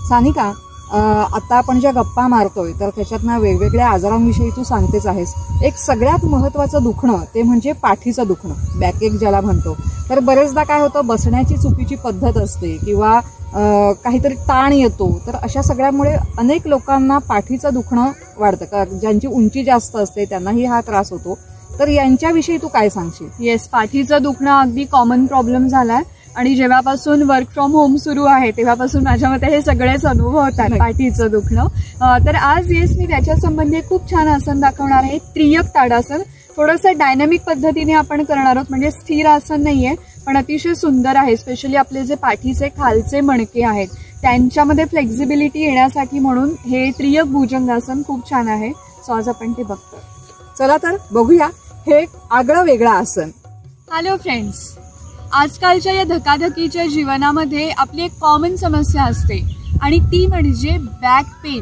सानिका, आता आपण ज्या गप्पा मारतोय तर त्याच्यातनं वेगवेगळ्या आजारांविषयी तू सांगतेच आहेस. एक सगळ्यात महत्त्वाचं दुखणं ते म्हणजे पाठीचं दुखणं, बॅकएक ज्याला म्हणतो. तर बरेचदा काय होतं, बसण्याची चुकीची पद्धत असते किंवा काहीतरी ताण येतो. तर अशा सगळ्यामुळे अनेक लोकांना पाठीचं दुखणं वाढतं. ज्यांची उंची जास्त असते त्यांनाही हा त्रास होतो. तर यांच्याविषयी तू काय सांगशील? येस, पाठीचं दुखणं अगदी कॉमन प्रॉब्लेम झालाय आणि जेव्हापासून वर्क फ्रॉम होम सुरू आहे तेव्हापासून माझ्या मते हे सगळेच अनुभव होतात पाठीचं दुखणं. तर आज येस मी त्याच्या संबंधी खूप छान आसन दाखवणार आहे, त्रियक ताडासन. थोडंसं डायनामिक पद्धतीने आपण करणार आहोत, म्हणजे स्थिर आसन नाहीये पण अतिशय सुंदर आहे. स्पेशली आपले जे पाठीचे खालचे मणके आहेत त्यांच्यामध्ये फ्लेक्झिबिलिटी येण्यासाठी म्हणून हे त्रियक भुजंगासन खूप छान आहे. सो आज आपण ते बघतो. चला तर बघूया हे आगळं वेगळं आसन. हॅलो फ्रेंड्स, आजकालच्या या धकाधकीच्या जीवनामध्ये आपली एक कॉमन समस्या असते आणि ती म्हणजे बॅक पेन,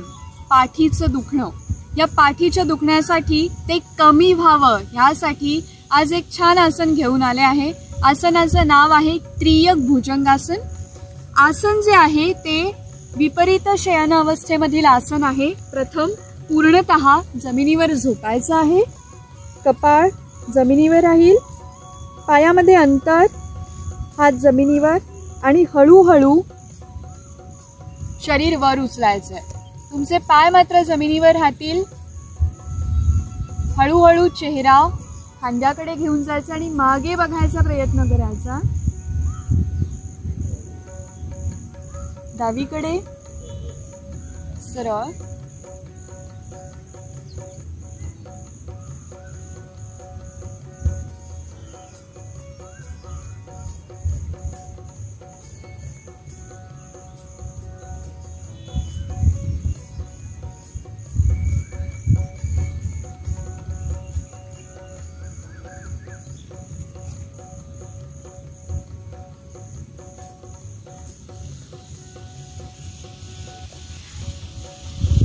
पाठीचं दुखणं. या पाठीच्या दुखण्यासाठी ते कमी व्हावं ह्यासाठी आज एक छान आसन घेऊन आले आहे. आसनाचं नाव आहे त्रियक भुजंगासन. आसन जे आहे ते विपरीत शयन अवस्थेमधील आसन आहे. प्रथम पूर्णतः जमिनीवर झोपायचं आहे. कपाळ जमिनीवर राहील, पायामध्ये अंतर, हात जमिनीवर आणि हळूहळू शरीर वर उचलायचं आहे. तुमचे पाय मात्र जमिनीवर राहतील. हळूहळू चेहरा खांद्याकडे घेऊन जायचा आणि मागे बघायचा प्रयत्न करायचा. डावीकडे सरळ.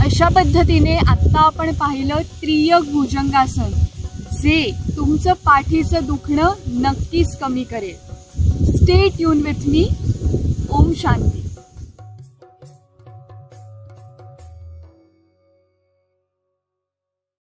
अशा पद्धतीने आता आपण पाहिलं त्रियक भुजंगासन, जे तुमचं पाठीचं दुखणं नक्कीच कमी करेल. Stay tune with me. ओम शांती.